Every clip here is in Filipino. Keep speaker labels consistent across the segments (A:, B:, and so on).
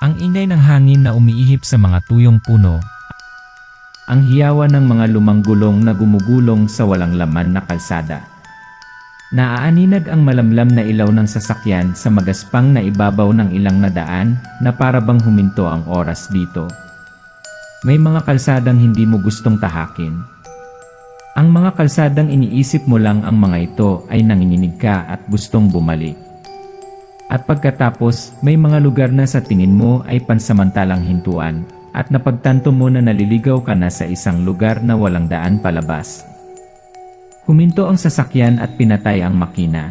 A: Ang ingay ng hangin na umiihip sa mga tuyong puno. Ang hiyawan ng mga lumang gulong na gumugulong sa walang laman na kalsada. Naaaninag ang malamlam na ilaw ng sasakyan sa magaspang na ibabaw ng ilang na daan na para bang huminto ang oras dito. May mga kalsadang hindi mo gustong tahakin. Ang mga kalsadang iniisip mo lang ang mga ito ay nanginginig ka at gustong bumalik. At pagkatapos, may mga lugar na sa tingin mo ay pansamantalang hintuan, at napagtanto mo na naliligaw ka na sa isang lugar na walang daan palabas. Huminto ang sasakyan at pinatay ang makina.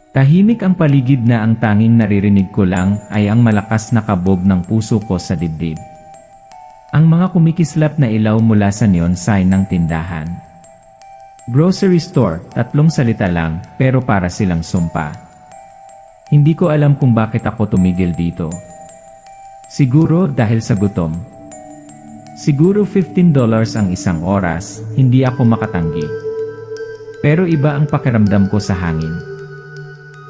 A: Tahimik ang paligid na ang tanging naririnig ko lang ay ang malakas na kabog ng puso ko sa dibdib. Ang mga kumikislap na ilaw mula sa neon sign ng tindahan. Grocery store, 3 salita lang, pero para silang sumpa. Hindi ko alam kung bakit ako tumigil dito. Siguro dahil sa gutom. Siguro $15 ang isang oras, hindi ako makatanggi. Pero iba ang pakiramdam ko sa hangin.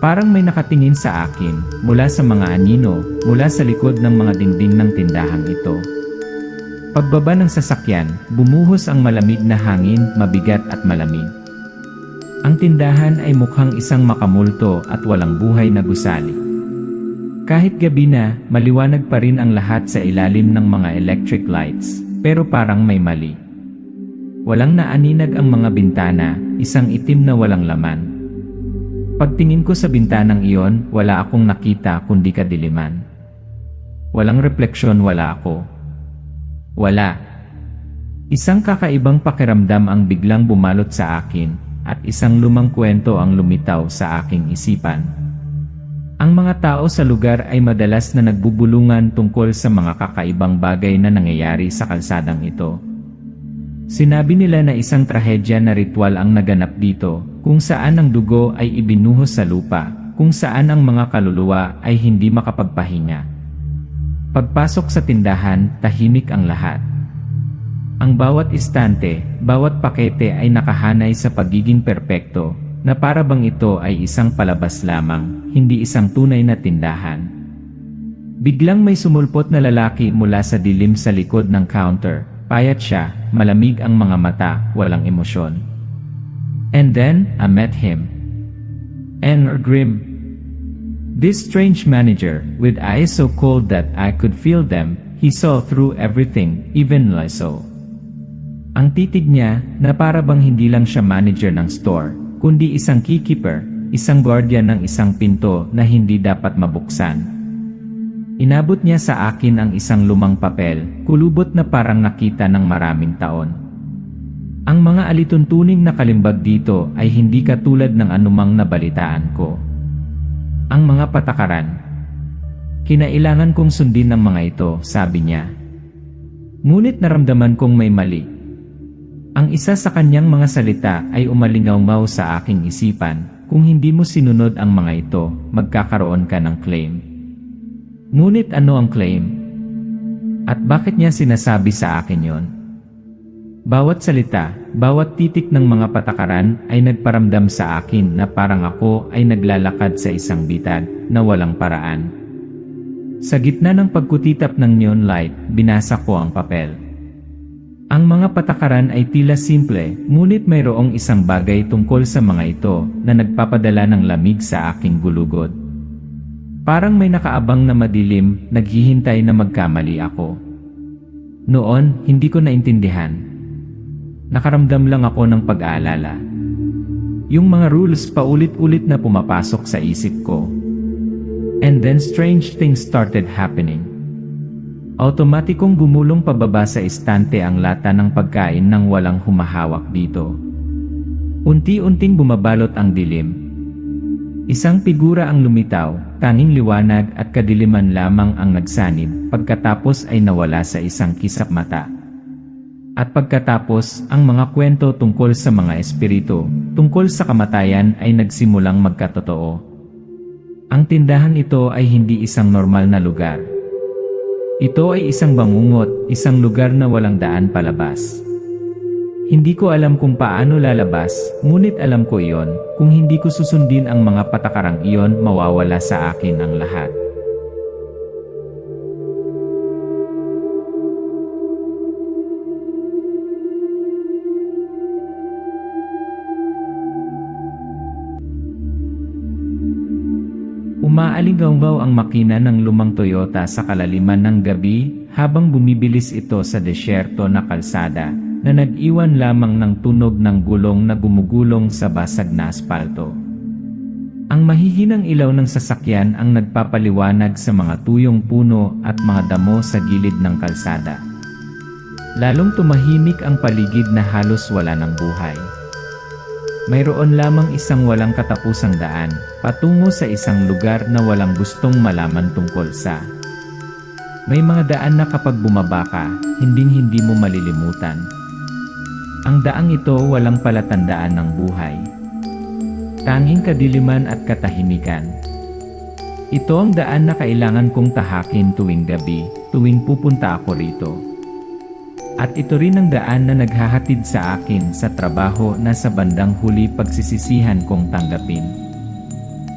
A: Parang may nakatingin sa akin, mula sa mga anino, mula sa likod ng mga dingding ng tindahang ito. Pagbaba ng sasakyan, bumuhos ang malamig na hangin, mabigat at malamig. Ang tindahan ay mukhang isang makamulto at walang buhay na gusali. Kahit gabi na, maliwanag pa rin ang lahat sa ilalim ng mga electric lights, pero parang may mali. Walang naaninag ang mga bintana, isang itim na walang laman. Pagtingin ko sa bintanang iyon, wala akong nakita kundi kadiliman. Walang refleksyon, wala ako. Wala. Isang kakaibang pakiramdam ang biglang bumalot sa akin, at isang lumang kwento ang lumitaw sa aking isipan. Ang mga tao sa lugar ay madalas na nagbubulungan tungkol sa mga kakaibang bagay na nangyayari sa kalsadang ito. Sinabi nila na isang trahedya na ritual ang naganap dito, kung saan ang dugo ay ibinuhos sa lupa, kung saan ang mga kaluluwa ay hindi makapagpahinga. Pagpasok sa tindahan, tahimik ang lahat. Ang bawat istante, bawat pakete ay nakahanay sa pagiging perpekto, na para bang ito ay isang palabas lamang, hindi isang tunay na tindahan. Biglang may sumulpot na lalaki mula sa dilim sa likod ng counter. Payat siya, malamig ang mga mata, walang emosyon. And then, I met him. Enr Grim. This strange manager, with eyes so cold that I could feel them, he saw through everything, even Lyso. Ang titig niya, na para bang hindi lang siya manager ng store, kundi isang keykeeper, isang guardian ng isang pinto na hindi dapat mabuksan. Inabot niya sa akin ang isang lumang papel, kulubot na parang nakita ng maraming taon. Ang mga alituntuning na kalimbag dito ay hindi katulad ng anumang nabalitaan ko. Ang mga patakaran. Kinailangan kong sundin ng mga ito, sabi niya. Ngunit naramdaman kong may mali. Ang isa sa kanyang mga salita ay umalingaw-ngaw sa aking isipan, kung hindi mo sinunod ang mga ito, magkakaroon ka ng claim. Ngunit ano ang claim? At bakit niya sinasabi sa akin yon? Bawat salita, bawat titik ng mga patakaran ay nagparamdam sa akin na parang ako ay naglalakad sa isang bitag na walang paraan. Sa gitna ng pagkutitap ng neon light, binasa ko ang papel. Ang mga patakaran ay tila simple, ngunit mayroong isang bagay tungkol sa mga ito na nagpapadala ng lamig sa aking gulugod. Parang may nakaabang na madilim, naghihintay na magkamali ako. Noon, hindi ko naintindihan. Nakaramdam lang ako ng pag-aalala. Yung mga rules paulit-ulit na pumapasok sa isip ko. And then strange things started happening. Automatikong gumulong pababa sa estante ang lata ng pagkain nang walang humahawak dito. Unti-unting bumabalot ang dilim. Isang figura ang lumitaw, tanging liwanag at kadiliman lamang ang nagsanib, pagkatapos ay nawala sa isang kisap mata. At pagkatapos, ang mga kwento tungkol sa mga espiritu, tungkol sa kamatayan ay nagsimulang magkatotoo. Ang tindahan ito ay hindi isang normal na lugar. Ito ay isang bangungot, isang lugar na walang daan palabas. Hindi ko alam kung paano lalabas, ngunit alam ko iyon, kung hindi ko susundin ang mga patakarang iyon, mawawala sa akin ang lahat. Umaalinggaw ang makina ng lumang Toyota sa kalaliman ng gabi habang bumibilis ito sa desyerto na kalsada na nag-iwan lamang ng tunog ng gulong na gumugulong sa basag na aspalto. Ang mahihinang ilaw ng sasakyan ang nagpapaliwanag sa mga tuyong puno at mga damo sa gilid ng kalsada. Lalong tumahimik ang paligid na halos wala ng buhay. Mayroon lamang isang walang katapusang daan, patungo sa isang lugar na walang gustong malaman tungkol sa. May mga daan na kapag bumaba ka, hinding-hindi mo malilimutan. Ang daang ito walang palatandaan ng buhay. Tanging kadiliman at katahimikan. Ito ang daan na kailangan kong tahakin tuwing gabi, tuwing pupunta ako rito. At ito rin ang daan na naghahatid sa akin sa trabaho na sa bandang huli pagsisisihan kong tanggapin.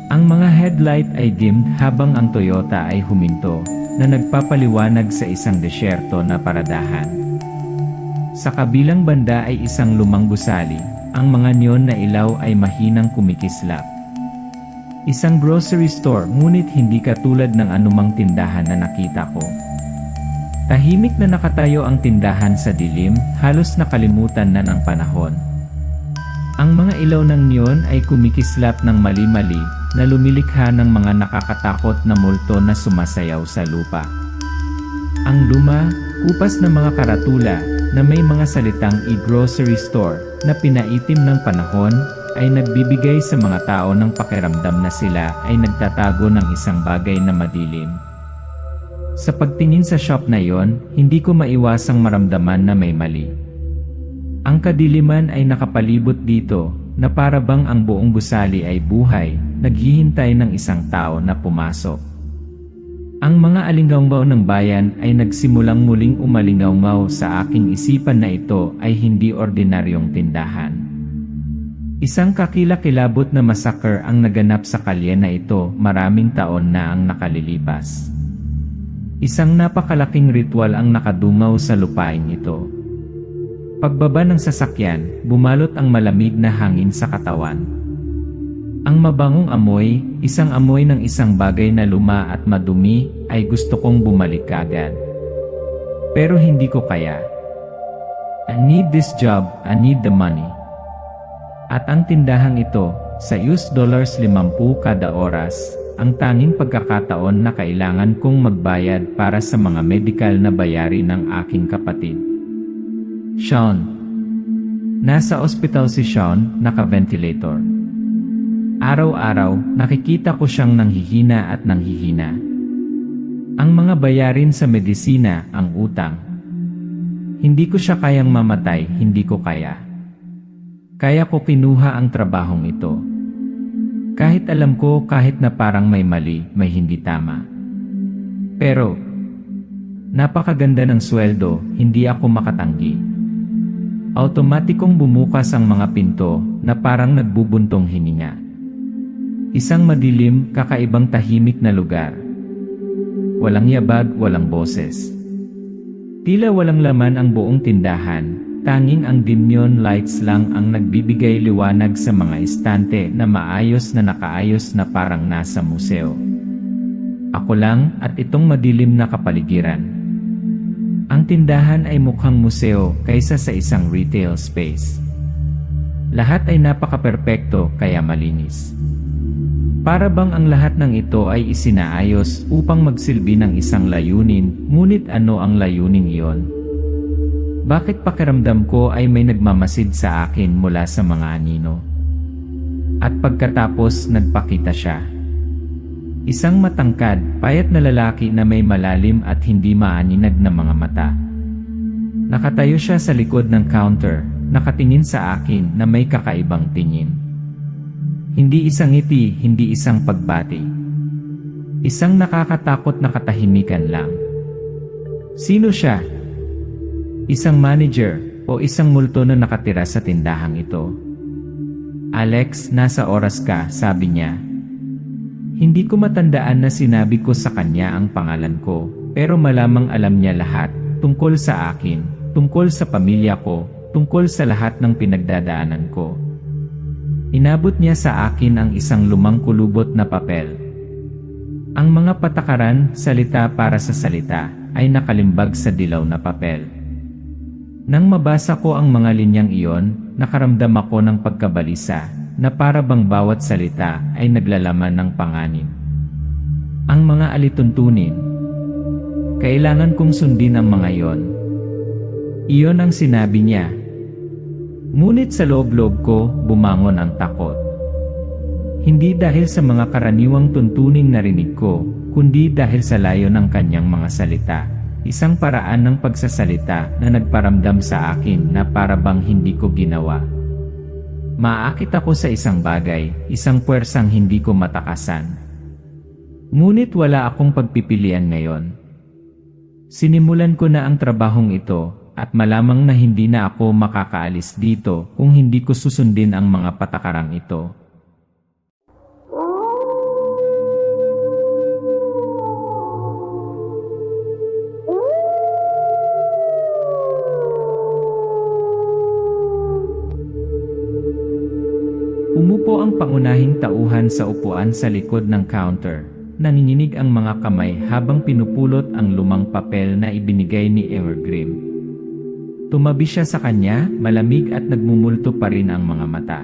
A: Ang mga headlight ay dimmed habang ang Toyota ay huminto, na nagpapaliwanag sa isang desyerto na paradahan. Sa kabilang banda ay isang lumang gusali. Ang mga neon na ilaw ay mahinang kumikislap. Isang grocery store ngunit hindi katulad ng anumang tindahan na nakita ko. Tahimik na nakatayo ang tindahan sa dilim, halos nakalimutan na ng panahon. Ang mga ilaw ng neon ay kumikislap ng mali-mali na lumilikha ng mga nakakatakot na multo na sumasayaw sa lupa. Ang luma, kupas na mga karatula na may mga salitang e-grocery store na pinaitim ng panahon ay nagbibigay sa mga tao ng pakiramdam na sila ay nagtatago ng isang bagay na madilim. Sa pagtingin sa shop na yon, hindi ko maiwasang maramdaman na may mali. Ang kadiliman ay nakapalibot dito na para bang ang buong gusali ay buhay, naghihintay ng isang tao na pumasok. Ang mga alinggaw ng bayan ay nagsimulang muling umalingaw sa aking isipan na ito ay hindi ordinaryong tindahan. Isang kakilakilabot na massacre ang naganap sa kalye na ito, maraming taon na ang nakalilipas. Isang napakalaking ritual ang nakadungaw sa lupain ito. Pagbaba ng sasakyan, bumalot ang malamig na hangin sa katawan. Ang mabangong amoy, isang amoy ng isang bagay na luma at madumi, ay gusto kong bumalik agad. Pero hindi ko kaya. I need this job, I need the money. At ang tindahang ito, sa $50 kada oras, ang tanging pagkakataon na kailangan kong magbayad para sa mga medikal na bayari ng aking kapatid. Sean. Nasa ospital si Sean, naka-ventilator. Araw-araw, nakikita ko siyang nanghihina at nanghihina. Ang mga bayarin sa medisina, ang utang. Hindi ko siya kayang mamatay, hindi ko kaya. Kaya ko kinuha ang trabahong ito. Kahit alam ko kahit na parang may mali, may hindi tama. Pero, napakaganda ng sweldo, hindi ako makatanggi. Automatikong bumukas ang mga pinto na parang nagbubuntong hininga. Isang madilim, kakaibang tahimik na lugar. Walang yabag, walang boses. Tila walang laman ang buong tindahan, tanging ang dim neon lights lang ang nagbibigay liwanag sa mga estante na maayos na nakaayos na parang nasa museo. Ako lang at itong madilim na kapaligiran. Ang tindahan ay mukhang museo kaysa sa isang retail space. Lahat ay napaka-perpekto kaya malinis. Para bang ang lahat ng ito ay isinaayos upang magsilbi ng isang layunin, ngunit ano ang layuning iyon? Bakit pakiramdam ko ay may nagmamasid sa akin mula sa mga anino? At pagkatapos nagpakita siya. Isang matangkad, payat na lalaki na may malalim at hindi maaninag na mga mata. Nakatayo siya sa likod ng counter, nakatingin sa akin na may kakaibang tingin. Hindi isang ngiti, hindi isang pagbati. Isang nakakatakot na katahimikan lang. Sino siya? Isang manager o isang multo na nakatira sa tindahang ito? Alex, nasa oras ka, sabi niya. Hindi ko matandaan na sinabi ko sa kanya ang pangalan ko, pero malamang alam niya lahat, tungkol sa akin, tungkol sa pamilya ko, tungkol sa lahat ng pinagdadaanan ko. Inabot niya sa akin ang isang lumang kulubot na papel. Ang mga patakaran, salita para sa salita, ay nakalimbag sa dilaw na papel. Nang mabasa ko ang mga linyang iyon, nakaramdam ako ng pagkabalisa, na para bang bawat salita ay naglalaman ng panganib. Ang mga alituntunin. Kailangan kong sundin ang mga iyon. Iyon ang sinabi niya. Ngunit sa loob-loob ko, bumangon ang takot. Hindi dahil sa mga karaniwang tuntuning narinig ko, kundi dahil sa layo ng kanyang mga salita. Isang paraan ng pagsasalita na nagparamdam sa akin na para bang hindi ko ginawa. Maaakit ako sa isang bagay, isang puwersang hindi ko matakasan. Ngunit wala akong pagpipilian ngayon. Sinimulan ko na ang trabahong ito, at malamang na hindi na ako makakaalis dito kung hindi ko susundin ang mga patakarang ito. Umupo ang pangunahing tauhan sa upuan sa likod ng counter. Nanginginig ang mga kamay habang pinupulot ang lumang papel na ibinigay ni Evergreen. Tumabi siya sa kanya, malamig at nagmumulto pa rin ang mga mata.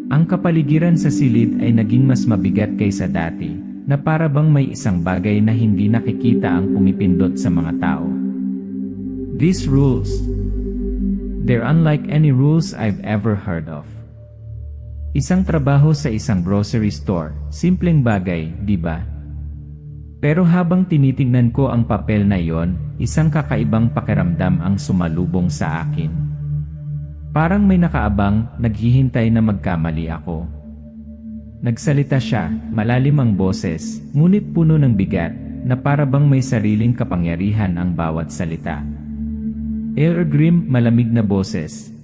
A: Ang kapaligiran sa silid ay naging mas mabigat kaysa dati, na para bang may isang bagay na hindi nakikita ang pumipindot sa mga tao. These rules. They're unlike any rules I've ever heard of. Isang trabaho sa isang grocery store, simpleng bagay, di ba? Pero habang tinitingnan ko ang papel na iyon, isang kakaibang pakiramdam ang sumalubong sa akin. Parang may nakaabang, naghihintay na magkamali ako. Nagsalita siya, malalim ang boses, ngunit puno ng bigat, na para bang may sariling kapangyarihan ang bawat salita. Evergreen, malamig na boses.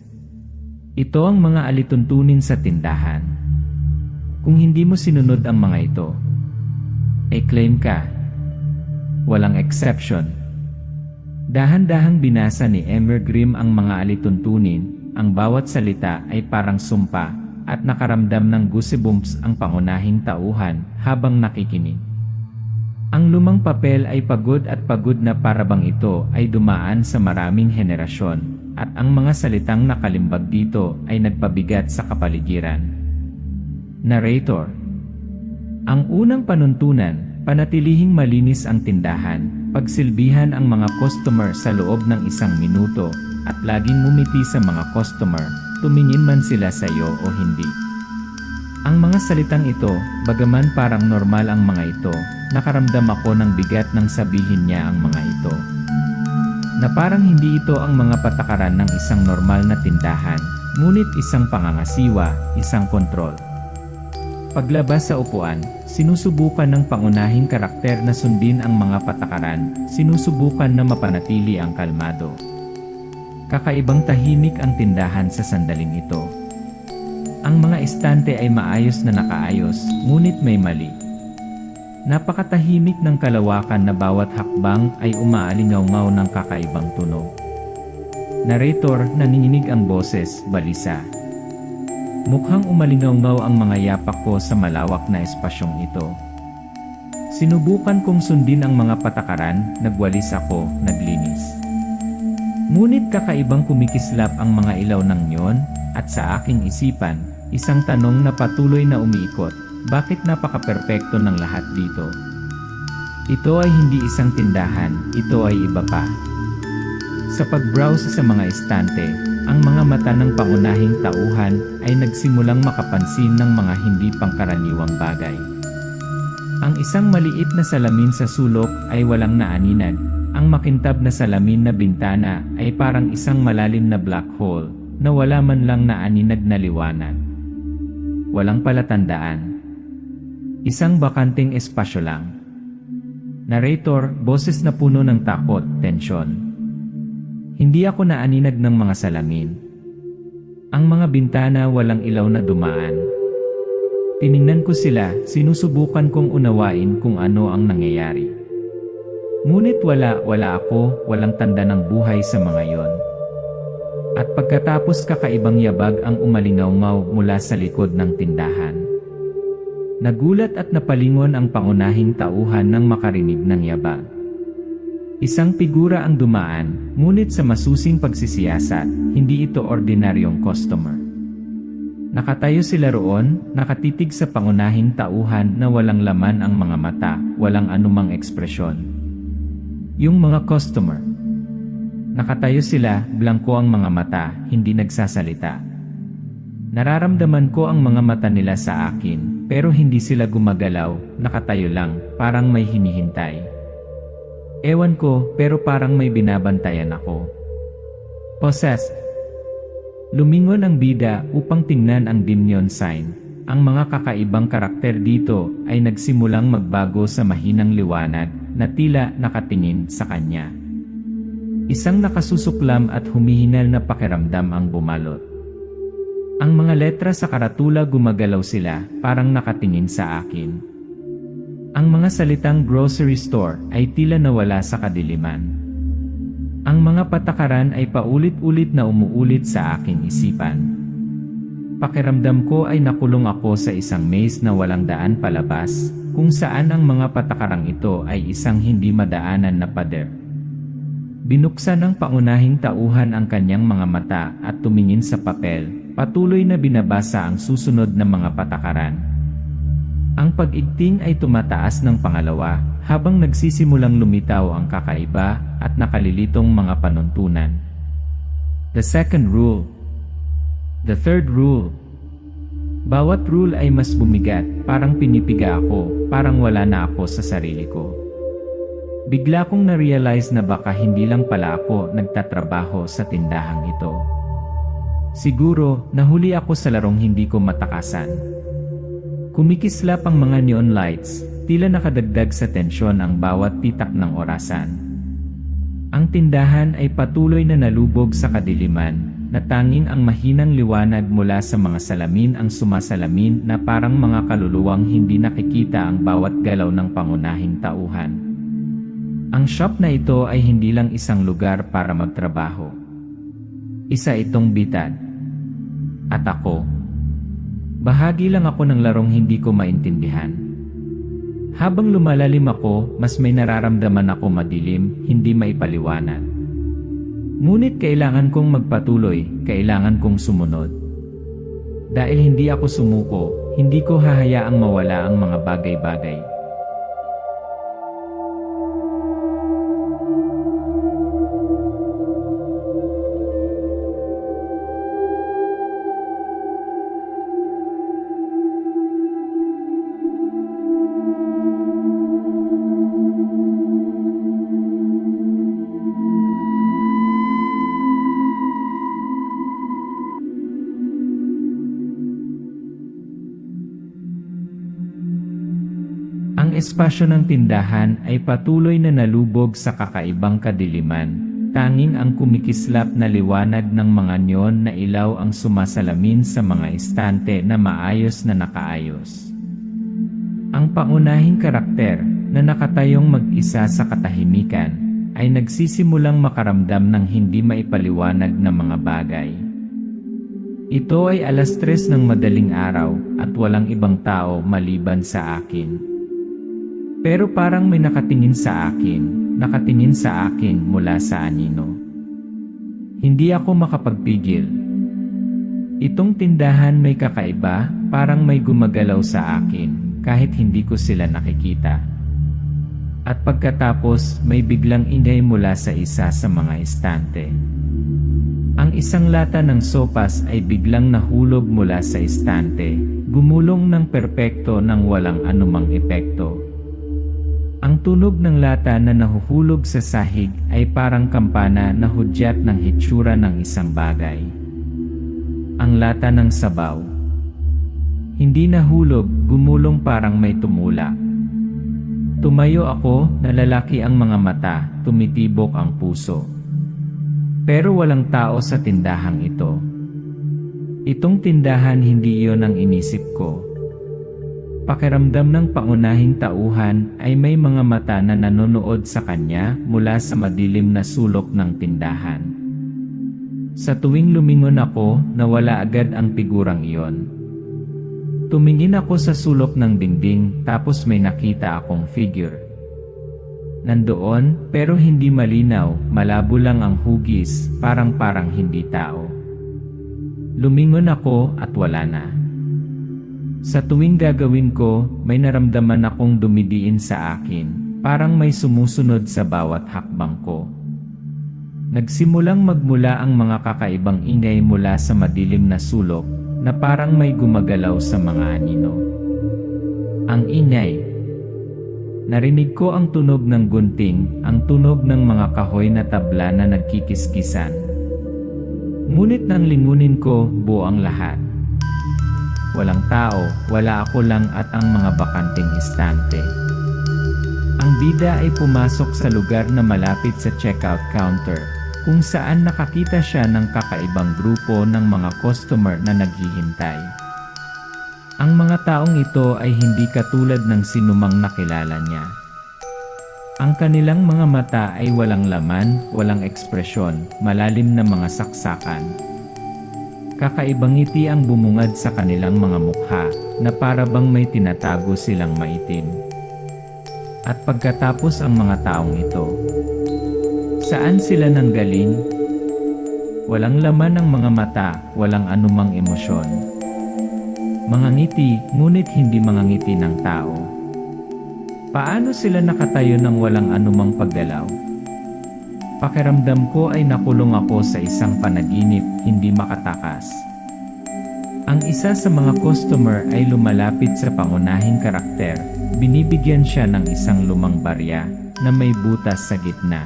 A: Ito ang mga alituntunin sa tindahan. Kung hindi mo sinunod ang mga ito, ay claim ka. Walang exception. Dahan-dahang binasa ni Evergreen ang mga alituntunin, ang bawat salita ay parang sumpa, at nakaramdam ng goosebumps ang pangunahing tauhan habang nakikinig. Ang lumang papel ay pagod at pagod na para bang ito ay dumaan sa maraming henerasyon. At ang mga salitang nakalimbag dito ay nagpabigat sa kapaligiran. Narrator. Ang unang panuntunan, panatilihing malinis ang tindahan, pagsilbihan ang mga customer sa loob ng 1 minuto, at laging ngumiti sa mga customer, tumingin man sila sa iyo o hindi. Ang mga salitang ito, bagaman parang normal ang mga ito, nakaramdam ako ng bigat nang sabihin niya ang mga ito. Na parang hindi ito ang mga patakaran ng isang normal na tindahan, ngunit isang pangangasiwa, isang kontrol. Paglabas sa upuan, sinusubukan ng pangunahing karakter na sundin ang mga patakaran, sinusubukan na mapanatili ang kalmado. Kakaibang tahimik ang tindahan sa sandaling ito. Ang mga estante ay maayos na nakaayos, ngunit may mali. Napakatahimik ng kalawakan na bawat hakbang ay umaalingaw-ngaw ng kakaibang tunog. Narrator, nanginginig ang boses, balisa. Mukhang umalingaw-ngaw ang mga yapak ko sa malawak na espasyong ito. Sinubukan kong sundin ang mga patakaran, nagwalis ako, naglinis. Ngunit kakaibang kumikislap ang mga ilaw ng neon, at sa aking isipan, isang tanong na patuloy na umiikot. Bakit napaka-perpekto ng lahat dito? Ito ay hindi isang tindahan, ito ay iba pa. Sa pag-browse sa mga estante, ang mga mata ng pangunahing tauhan ay nagsimulang makapansin ng mga hindi pangkaraniwang bagay. Ang isang maliit na salamin sa sulok ay walang naaninag. Ang makintab na salamin na bintana ay parang isang malalim na black hole na wala man lang naaninag na liwanag. Walang palatandaan. Isang bakanting espasyo lang. Narrator, boses na puno ng takot, tensyon. Hindi ako naaninag ng mga salamin. Ang mga bintana walang ilaw na dumaan. Tiningnan ko sila, sinusubukan kong unawain kung ano ang nangyayari. Ngunit wala ako, walang tanda ng buhay sa mga yon. At pagkatapos kakaibang yabag ang umalingaw-ngaw mula sa likod ng tindahan. Nagulat at napalingon ang pangunahing tauhan nang makarinig ng yabag. Isang figura ang dumaan, ngunit sa masusing pagsisiyasat, hindi ito ordinaryong customer. Nakatayo sila roon, nakatitig sa pangunahing tauhan na walang laman ang mga mata, walang anumang ekspresyon. Yung mga customer. Nakatayo sila, blangko ang mga mata, hindi nagsasalita. Nararamdaman ko ang mga mata nila sa akin, pero hindi sila gumagalaw, nakatayo lang, parang may hinihintay. Ewan ko, pero parang may binabantayan ako. Possessed. Lumingon ang bida upang tingnan ang demon sign. Ang mga kakaibang karakter dito ay nagsimulang magbago sa mahinang liwanag na tila nakatingin sa kanya. Isang nakasusuklam at humihinal na pakiramdam ang bumalot. Ang mga letra sa karatula gumagalaw sila, parang nakatingin sa akin. Ang mga salitang grocery store ay tila nawala sa kadiliman. Ang mga patakaran ay paulit-ulit na umuulit sa aking isipan. Pakiramdam ko ay nakulong ako sa isang maze na walang daan palabas, kung saan ang mga patakarang ito ay isang hindi madaanan na pader. Binuksan ng pangunahing tauhan ang kanyang mga mata at tumingin sa papel, patuloy na binabasa ang susunod na mga patakaran. Ang pag-igting ay tumataas ng pangalawa, habang nagsisimulang lumitaw ang kakaiba at nakalilitong mga panuntunan. The second rule. The third rule. Bawat rule ay mas bumigat, parang pinipiga ako, parang wala na ako sa sarili ko. Bigla kong na-realize na baka hindi lang pala ako nagtatrabaho sa tindahang ito. Siguro, nahuli ako sa larong hindi ko matakasan. Kumikislap ang mga neon lights, tila nakadagdag sa tensyon ang bawat pitak ng orasan. Ang tindahan ay patuloy na nalubog sa kadiliman, na tanging ang mahinang liwanag mula sa mga salamin ang sumasalamin na parang mga kaluluwang hindi nakikita ang bawat galaw ng pangunahing tauhan. Ang shop na ito ay hindi lang isang lugar para magtrabaho. Isa itong bitad. At ako. Bahagi lang ako ng larong hindi ko maintindihan. Habang lumalalim ako, mas may nararamdaman ako madilim, hindi maipaliwanag. Ngunit kailangan kong magpatuloy, kailangan kong sumunod. Dahil hindi ako sumuko, hindi ko hahayaang mawala ang mga bagay-bagay. Ang espasyo ng tindahan ay patuloy na nalubog sa kakaibang kadiliman. Tanging ang kumikislap na liwanag ng mga neon na ilaw ang sumasalamin sa mga estante na maayos na nakaayos. Ang pangunahing karakter na nakatayong mag-isa sa katahimikan ay nagsisimulang makaramdam ng hindi maipaliwanag na mga bagay. Ito ay 3:00 ng madaling araw at walang ibang tao maliban sa akin. Pero parang may nakatingin sa akin mula sa anino. Hindi ako makapagpigil. Itong tindahan may kakaiba, parang may gumagalaw sa akin, kahit hindi ko sila nakikita. At pagkatapos, may biglang ingay mula sa isa sa mga estante. Ang isang lata ng sopas ay biglang nahulog mula sa estante, gumulong ng perpekto nang walang anumang epekto. Ang tunog ng lata na nahuhulog sa sahig ay parang kampana na hudyat ng hitsura ng isang bagay. Ang lata ng sabaw. Hindi nahulog, gumulong parang may tumula. Tumayo ako, nalalaki ang mga mata, tumitibok ang puso. Pero walang tao sa tindahang ito. Itong tindahan hindi iyon ang inisip ko. Pakiramdam ng pangunahing tauhan ay may mga mata na nanonood sa kanya mula sa madilim na sulok ng tindahan. Sa tuwing lumingon ako, nawala agad ang figurang iyon. Tumingin ako sa sulok ng dingding tapos may nakita akong figure. Nandoon pero hindi malinaw, malabo lang ang hugis, parang hindi tao. Lumingon ako at wala na. Sa tuwing gagawin ko, may naramdaman akong dumidiin sa akin, parang may sumusunod sa bawat hakbang ko. Nagsimulang magmula ang mga kakaibang ingay mula sa madilim na sulok, na parang may gumagalaw sa mga anino. Ang ingay. Narinig ko ang tunog ng gunting, ang tunog ng mga kahoy na tabla na nagkikiskisan. Ngunit nang lingunin ko, buo ang lahat. Walang tao, wala ako lang at ang mga bakanting istante. Ang bida ay pumasok sa lugar na malapit sa checkout counter, kung saan nakakita siya ng kakaibang grupo ng mga customer na naghihintay. Ang mga taong ito ay hindi katulad ng sinumang nakilala niya. Ang kanilang mga mata ay walang laman, walang ekspresyon, malalim na mga saksakan. Kakaibang ngiti ang bumungad sa kanilang mga mukha, na para bang may tinatago silang maitim. At pagkatapos ang mga taong ito, saan sila nanggaling? Walang laman ang mga mata, walang anumang emosyon. Mga ngiti, ngunit hindi mga ngiti ng tao. Paano sila nakatayo ng walang anumang paggalaw? Pakiramdam ko ay nakulong ako sa isang panaginip, hindi makatakas. Ang isa sa mga customer ay lumalapit sa pangunahing karakter, binibigyan siya ng isang lumang barya na may butas sa gitna.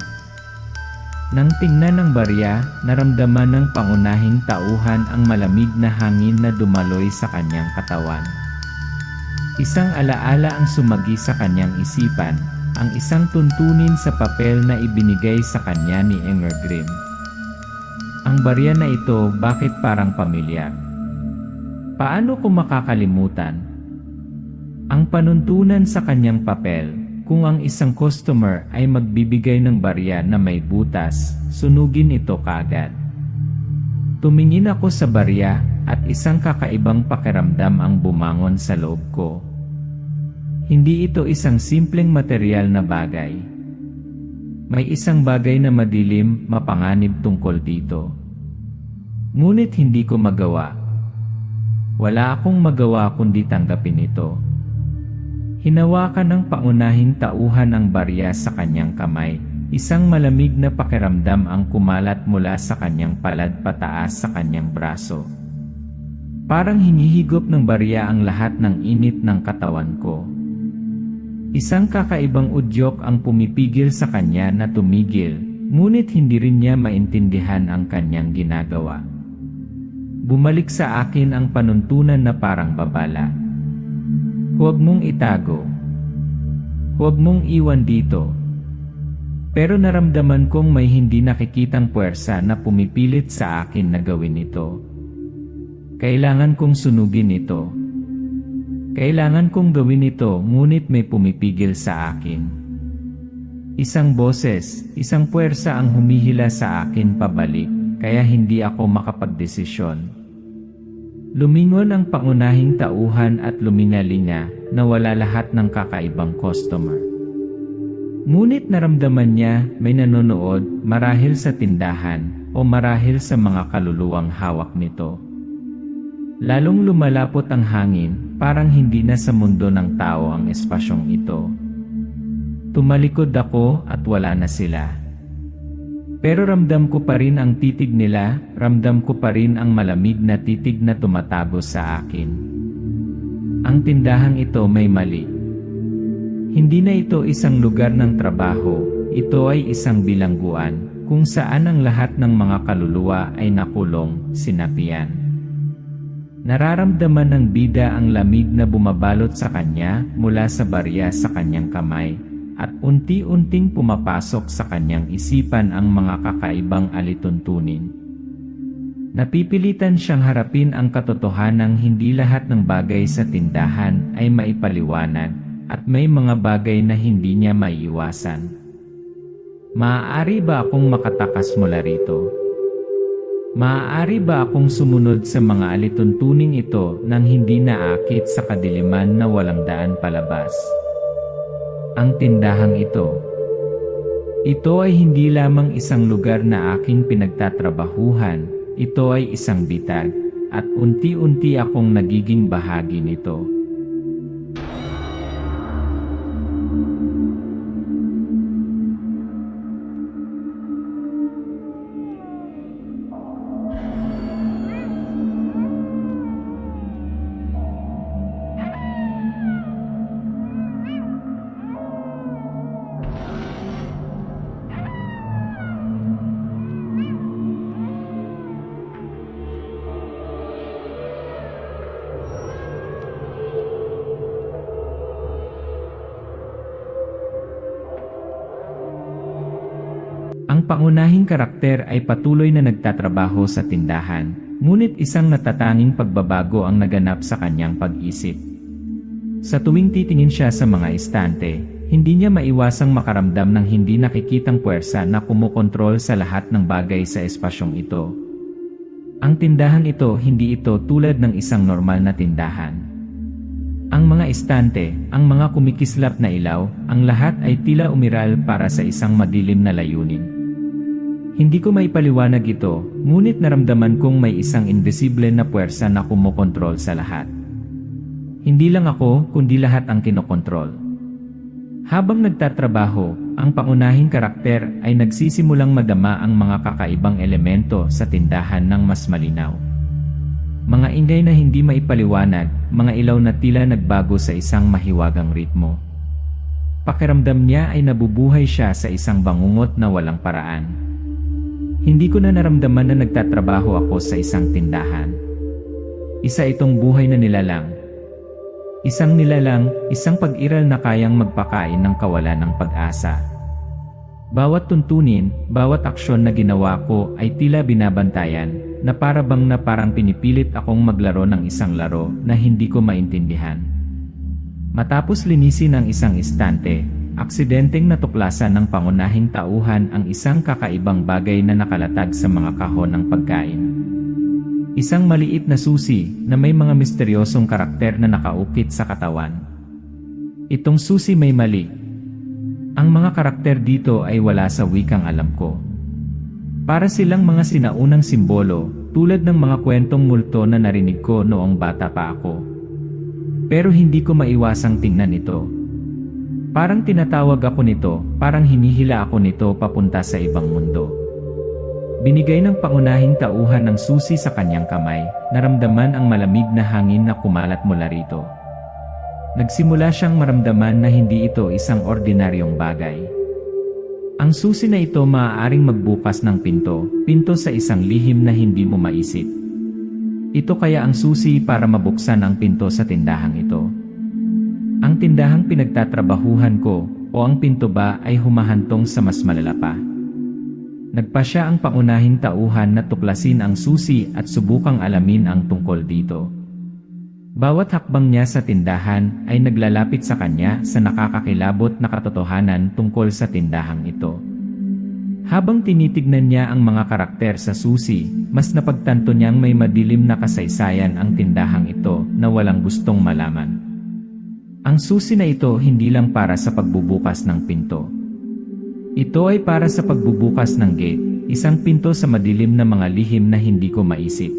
A: Nang tingnan ng barya, naramdaman ng pangunahing tauhan ang malamig na hangin na dumaloy sa kanyang katawan. Isang alaala ang sumagi sa kanyang isipan, ang isang tuntunin sa papel na ibinigay sa kanya ni Enger Grimm. Ang barya na ito, bakit parang pamilyar? Paano ko makakalimutan? Ang panuntunan sa kanyang papel, kung ang isang customer ay magbibigay ng barya na may butas, sunugin ito kaagad. Tumingin ako sa barya at isang kakaibang pakiramdam ang bumangon sa loob ko. Hindi ito isang simpleng material na bagay. May isang bagay na madilim, mapanganib tungkol dito. Ngunit hindi ko magawa. Wala akong magawa kundi tanggapin ito. Hinawakan ng pangunahing tauhan ang barya sa kanyang kamay. Isang malamig na pakiramdam ang kumalat mula sa kanyang palad pataas sa kanyang braso. Parang hinihigop ng barya ang lahat ng init ng katawan ko. Isang kakaibang udyok ang pumipigil sa kanya na tumigil, ngunit hindi rin niya maintindihan ang kanyang ginagawa. Bumalik sa akin ang panuntunan na parang babala. Huwag mong itago. Huwag mong iwan dito. Pero naramdaman kong may hindi nakikitang puwersa na pumipilit sa akin na gawin ito. Kailangan kong sunugin ito. Kailangan kong gawin ito, ngunit may pumipigil sa akin. Isang boses, isang puwersa ang humihila sa akin pabalik, kaya hindi ako makapagdesisyon. Lumingon ang pangunahing tauhan at lumingalinga, na wala lahat ng kakaibang customer. Ngunit naramdaman niya may nanonood, marahil sa tindahan, o marahil sa mga kaluluwang hawak nito. Lalong lumalapot ang hangin, parang hindi na sa mundo ng tao ang espasyong ito. Tumalikod ako at wala na sila. Pero ramdam ko pa rin ang titig nila, ramdam ko pa rin ang malamig na titig na tumatago sa akin. Ang tindahang ito may mali. Hindi na ito isang lugar ng trabaho, ito ay isang bilangguan, kung saan ang lahat ng mga kaluluwa ay nakulong, sinapian. Nararamdaman ng bida ang lamig na bumabalot sa kanya mula sa barya sa kanyang kamay, at unti-unting pumapasok sa kanyang isipan ang mga kakaibang alituntunin. Napipilitan siyang harapin ang katotohanang hindi lahat ng bagay sa tindahan ay maipaliwanag, at may mga bagay na hindi niya maiiwasan. Maaari ba akong makatakas mula rito? Maaari ba akong sumunod sa mga alituntuning ito nang hindi naakit sa kadiliman na walang daan palabas? Ang tindahang ito. Ito ay hindi lamang isang lugar na aking pinagtatrabahuhan, ito ay isang bitag, at unti-unti akong nagiging bahagi nito. Ang pangunahing karakter ay patuloy na nagtatrabaho sa tindahan, ngunit isang natatanging pagbabago ang naganap sa kanyang pag-isip. Sa tuwing titingin siya sa mga estante, hindi niya maiwasang makaramdam ng hindi nakikitang puwersa na kumokontrol sa lahat ng bagay sa espasyong ito. Ang tindahan ito, hindi ito tulad ng isang normal na tindahan. Ang mga estante, ang mga kumikislap na ilaw, ang lahat ay tila umiral para sa isang madilim na layunin. Hindi ko maipaliwanag ito, ngunit naramdaman kong may isang invisible na puwersa na kumokontrol sa lahat. Hindi lang ako, kundi lahat ang kinokontrol. Habang nagtatrabaho, ang pangunahing karakter ay nagsisimulang madama ang mga kakaibang elemento sa tindahan ng mas malinaw. Mga ingay na hindi maipaliwanag, mga ilaw na tila nagbago sa isang mahiwagang ritmo. Pakiramdam niya ay nabubuhay siya sa isang bangungot na walang paraan. Hindi ko na naramdaman na nagtatrabaho ako sa isang tindahan. Isa itong buhay na nilalang. Isang nilalang, isang pag-iral na kayang magpakain ng kawalan ng pag-asa. Bawat tuntunin, bawat aksyon na ginawa ko ay tila binabantayan, na parang pinipilit akong maglaro ng isang laro na hindi ko maintindihan. Matapos linisin ang isang estante, aksidenteng natuklasan ng pangunahing tauhan ang isang kakaibang bagay na nakalatag sa mga kahon ng pagkain. Isang maliit na susi na may mga misteryosong karakter na nakaukit sa katawan. Itong susi may mali. Ang mga karakter dito ay wala sa wikang alam ko. Para silang mga sinaunang simbolo, tulad ng mga kwentong multo na narinig ko noong bata pa ako. Pero hindi ko maiwasang tingnan ito. Parang tinatawag ako nito, parang hinihila ako nito papunta sa ibang mundo. Binigay ng pangunahing tauhan ng susi sa kanyang kamay, naramdaman ang malamig na hangin na kumalat mula rito. Nagsimula siyang maramdaman na hindi ito isang ordinaryong bagay. Ang susi na ito maaaring magbukas ng pinto sa isang lihim na hindi mo maisip. Ito kaya ang susi para mabuksan ang pinto sa tindahang ito. Ang tindahang pinagtatrabahuhan ko, o ang pinto ba ay humahantong sa mas malala pa? Nagpasya ang pangunahing tauhan na tuklasin ang susi at subukang alamin ang tungkol dito. Bawat hakbang niya sa tindahan ay naglalapit sa kanya sa nakakakilabot na katotohanan tungkol sa tindahang ito. Habang tinitignan niya ang mga karakter sa susi, mas napagtanto niyang may madilim na kasaysayan ang tindahang ito na walang gustong malaman. Ang susi na ito hindi lang para sa pagbubukas ng pinto. Ito ay para sa pagbubukas ng gate, isang pinto sa madilim na mga lihim na hindi ko maisip.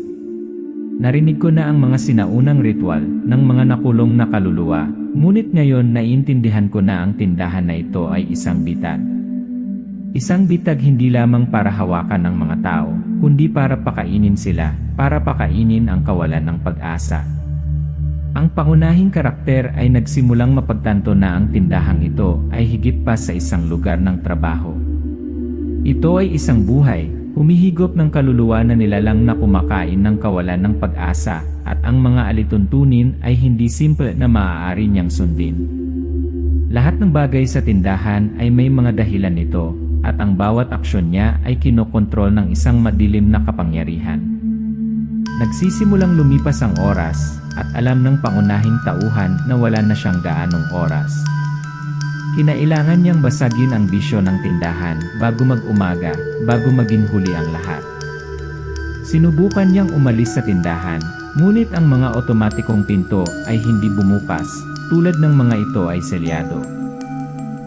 A: Narinig ko na ang mga sinaunang ritual ng mga nakulong na kaluluwa, ngunit ngayon naiintindihan ko na ang tindahan na ito ay isang bitag. Isang bitag hindi lamang para hawakan ng mga tao, kundi para pakainin sila, para pakainin ang kawalan ng pag-asa. Ang pangunahing karakter ay nagsimulang mapagtanto na ang tindahang ito ay higit pa sa isang lugar ng trabaho. Ito ay isang buhay, humihigop ng kaluluwa na nilalang na kumakain ng kawalan ng pag-asa, at ang mga alituntunin ay hindi simple na maaari niyang sundin. Lahat ng bagay sa tindahan ay may mga dahilan nito, at ang bawat aksyon niya ay kinokontrol ng isang madilim na kapangyarihan. Nagsisimulang lumipas ang oras, at alam ng pangunahing tauhan na wala na siyang gaanong oras. Kinailangan niyang basagin ang bisyo ng tindahan bago mag-umaga, bago maging huli ang lahat. Sinubukan niyang umalis sa tindahan, ngunit ang mga otomatikong pinto ay hindi bumukas, tulad ng mga ito ay selyado.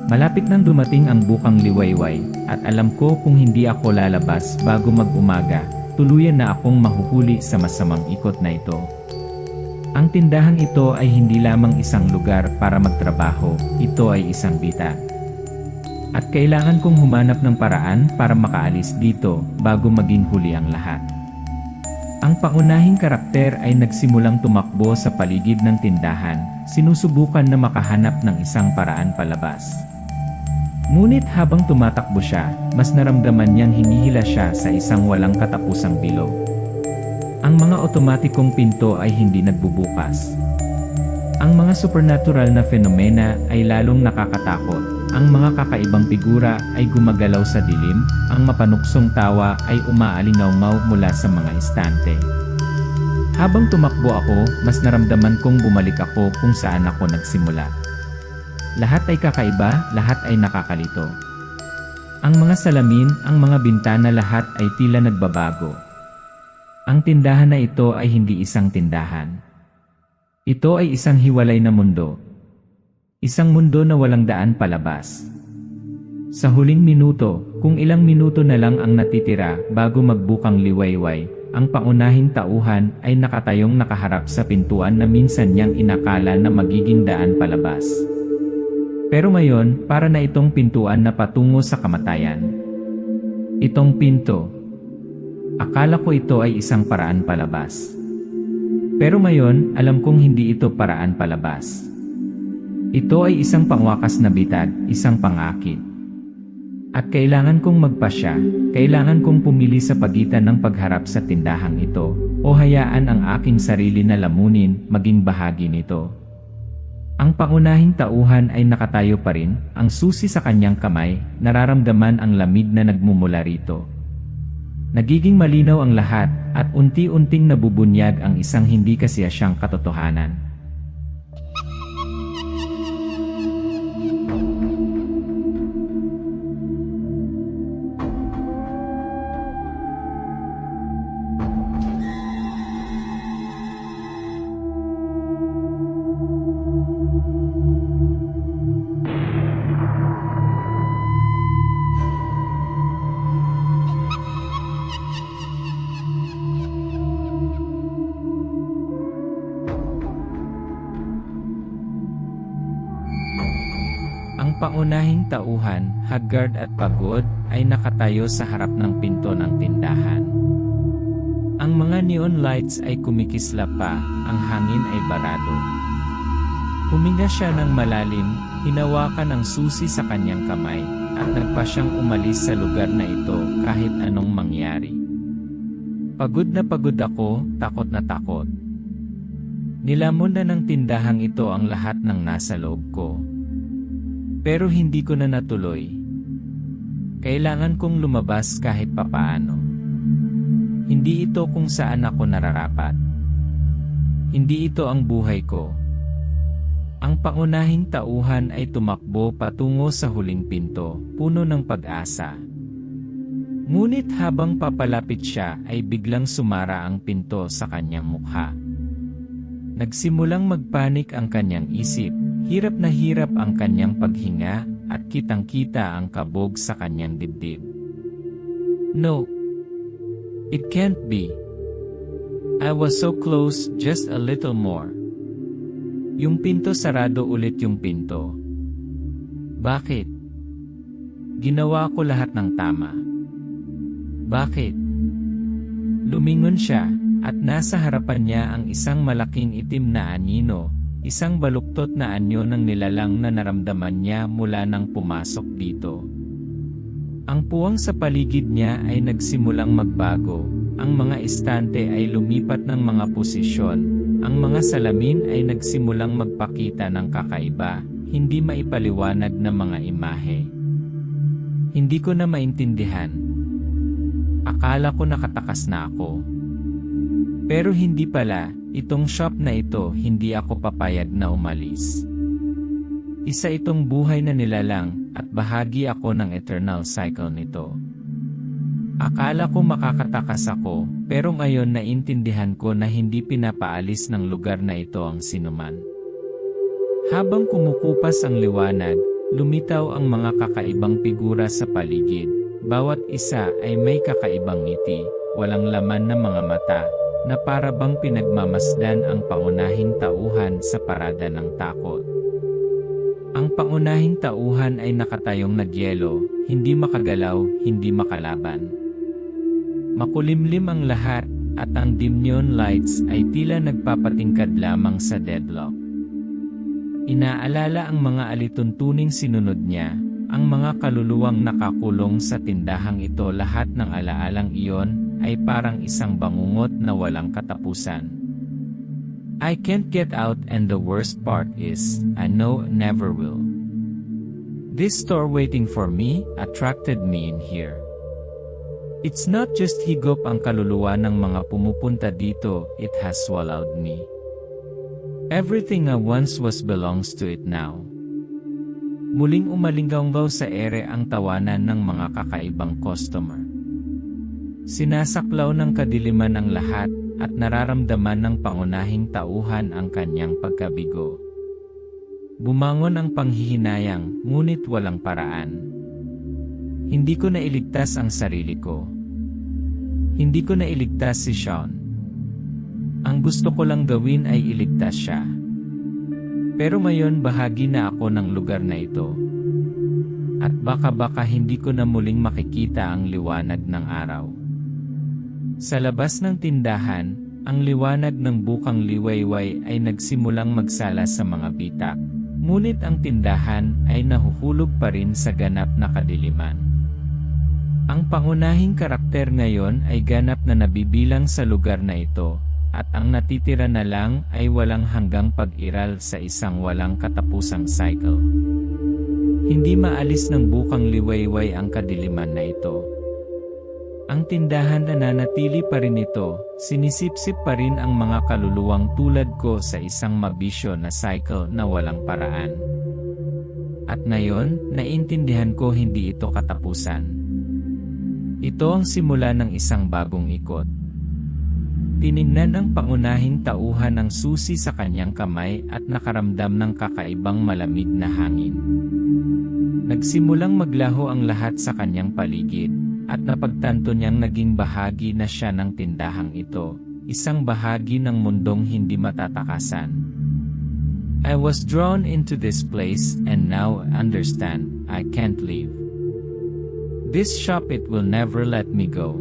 A: Malapit nang dumating ang bukang liwayway, at alam ko kung hindi ako lalabas bago mag-umaga, tuluyan na akong mahuhuli sa masamang ikot na ito. Ang tindahang ito ay hindi lamang isang lugar para magtrabaho, ito ay isang bitag. At kailangan kong humanap ng paraan para makaalis dito bago maging huli ang lahat. Ang pangunahing karakter ay nagsimulang tumakbo sa paligid ng tindahan, sinusubukan na makahanap ng isang paraan palabas. Ngunit habang tumatakbo siya, mas naramdaman niyang hinihila siya sa isang walang katapusang bilog. Ang mga otomatikong pinto ay hindi nagbubukas. Ang mga supernatural na fenomena ay lalong nakakatakot. Ang mga kakaibang figura ay gumagalaw sa dilim, ang mapanuksong tawa ay umaalingaw-ngaw mula sa mga estante. Habang tumakbo ako, mas naramdaman kong bumalik ako kung saan ako nagsimula. Lahat ay kakaiba, lahat ay nakakalito. Ang mga salamin, ang mga bintana lahat ay tila nagbabago. Ang tindahan na ito ay hindi isang tindahan. Ito ay isang hiwalay na mundo. Isang mundo na walang daan palabas. Sa huling minuto, kung ilang minuto na lang ang natitira bago magbukang liwayway, ang pangunahing tauhan ay nakatayong nakaharap sa pintuan na minsan niyang inakala na magiging daan palabas. Pero ngayon, para na itong pintuan na patungo sa kamatayan. Itong pinto. Akala ko ito ay isang paraan palabas. Pero ngayon, alam kong hindi ito paraan palabas. Ito ay isang pangwakas na bitag, isang pangakit. At kailangan kong magpasya, kailangan kong pumili sa pagitan ng pagharap sa tindahang ito, o hayaan ang aking sarili na lamunin, maging bahagi nito. Ang pangunahing tauhan ay nakatayo pa rin, ang susi sa kanyang kamay, nararamdaman ang lamig na nagmumula rito. Nagiging malinaw ang lahat, at unti-unting nabubunyag ang isang hindi kasiyasyang katotohanan. Ang pangunahing tauhan, haggard at pagod, ay nakatayo sa harap ng pinto ng tindahan. Ang mga neon lights ay kumikislap pa, ang hangin ay barado. Huminga siya ng malalim, hinawakan ang susi sa kanyang kamay, at nagpa siyang umalis sa lugar na ito kahit anong mangyari. Pagod na pagod ako, takot na takot. Nilamon na ng tindahang ito ang lahat ng nasa loob ko. Pero hindi ko na natuloy. Kailangan kong lumabas kahit papaano. Hindi ito kung saan ako nararapat. Hindi ito ang buhay ko. Ang pangunahing tauhan ay tumakbo patungo sa huling pinto, puno ng pag-asa. Ngunit habang papalapit siya ay biglang sumara ang pinto sa kanyang mukha. Nagsimulang magpanik ang kanyang isip. Hirap na hirap ang kanyang paghinga at kitang-kita ang kabog sa kanyang dibdib. No. It can't be. I was so close, just a little more. Yung pinto sarado ulit yung pinto. Bakit? Ginawa ko lahat ng tama. Bakit? Lumingon siya at nasa harapan niya ang isang malaking itim na anino. Isang baluktot na anyo ng nilalang na naramdaman niya mula nang pumasok dito. Ang puwang sa paligid niya ay nagsimulang magbago, ang mga estante ay lumipat ng mga posisyon, ang mga salamin ay nagsimulang magpakita ng kakaiba, hindi maipaliwanag na mga imahe. Hindi ko na maintindihan. Akala ko nakatakas na ako. Pero hindi pala. Itong shop na ito, hindi ako papayag na umalis. Isa itong buhay na nilalang, at bahagi ako ng eternal cycle nito. Akala ko makakatakas ako, pero ngayon naintindihan ko na hindi pinapaalis ng lugar na ito ang sinuman. Habang kumukupas ang liwanag, lumitaw ang mga kakaibang figura sa paligid. Bawat isa ay may kakaibang ngiti, walang laman na mga mata, na para bang pinagmamasdan ang pangunahing tauhan sa parada ng takot. Ang pangunahing tauhan ay nakatayong nagyelo, hindi makagalaw, hindi makalaban. Makulimlim ang lahat, at ang dim neon lights ay tila nagpapatingkad lamang sa deadlock. Inaalala ang mga alituntuning sinunod niya, ang mga kaluluwang nakakulong sa tindahang ito. Lahat ng alaalang iyon ay parang isang bangungot na walang katapusan. I can't get out, and the worst part is, I know I never will. This store waiting for me attracted me in here. It's not just higop ang kaluluwa ng mga pumupunta dito, it has swallowed me. Everything I once was belongs to it now. Muling umalinggaw sa ere ang tawanan ng mga kakaibang customer. Sinasaklaw ng kadiliman ang lahat, at nararamdaman ng pangunahing tauhan ang kanyang pagkabigo. Bumangon ang panghihinayang, ngunit walang paraan. Hindi ko nailigtas ang sarili ko. Hindi ko nailigtas si Sean. Ang gusto ko lang gawin ay iligtas siya. Pero ngayon bahagi na ako ng lugar na ito. At baka hindi ko na muling makikita ang liwanag ng araw. Sa labas ng tindahan, ang liwanag ng bukang liwayway ay nagsimulang magsala sa mga bitak. Ngunit ang tindahan ay nahuhulog pa rin sa ganap na kadiliman. Ang pangunahing karakter ngayon ay ganap na nabibilang sa lugar na ito, at ang natitira na lang ay walang hanggang pag-iral sa isang walang katapusang cycle. Hindi maalis ng bukang liwayway ang kadiliman na ito. Ang tindahan na nanatili pa rin ito, sinisipsip pa rin ang mga kaluluwang tulad ko sa isang mabisyo na cycle na walang paraan. At ngayon, naintindihan ko hindi ito katapusan. Ito ang simula ng isang bagong ikot. Tiningnan ng pangunahing tauhan ang susi sa kanyang kamay at nakaramdam ng kakaibang malamig na hangin. Nagsimulang maglaho ang lahat sa kanyang paligid, at napagtanto niyang naging bahagi na siya ng tindahang ito, isang bahagi ng mundong hindi matatakasan. I was drawn into this place, and now I understand, I can't leave. This shop, it will never let me go.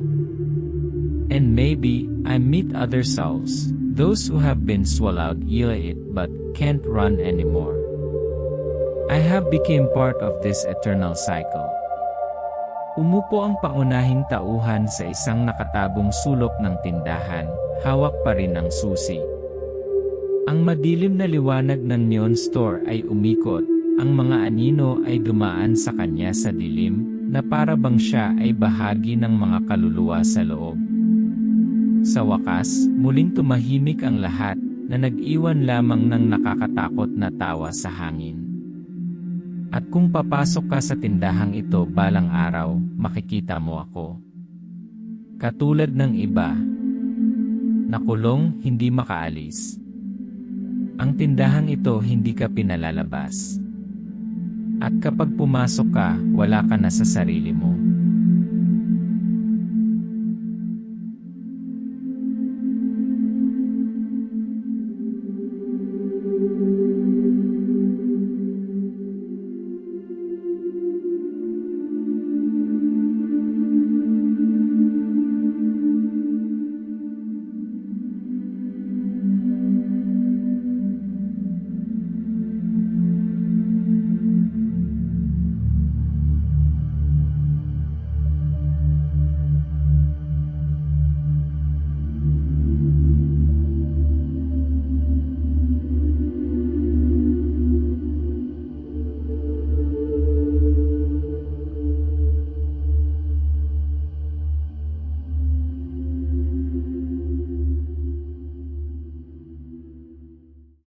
A: And maybe, I meet other souls, those who have been swallowed in it but can't run anymore. I have become part of this eternal cycle. Umupo ang pangunahing tauhan sa isang nakatabong sulok ng tindahan, hawak pa rin ang susi. Ang madilim na liwanag ng neon store ay umikot, ang mga anino ay dumaan sa kanya sa dilim, na para bang siya ay bahagi ng mga kaluluwa sa loob. Sa wakas, muling tumahimik ang lahat, na nag-iwan lamang ng nakakatakot na tawa sa hangin. At kung papasok ka sa tindahang ito balang araw, makikita mo ako. Katulad ng iba, nakulong, hindi makaalis. Ang tindahang ito hindi ka pinalalabas. At kapag pumasok ka, wala ka na sa sarili mo.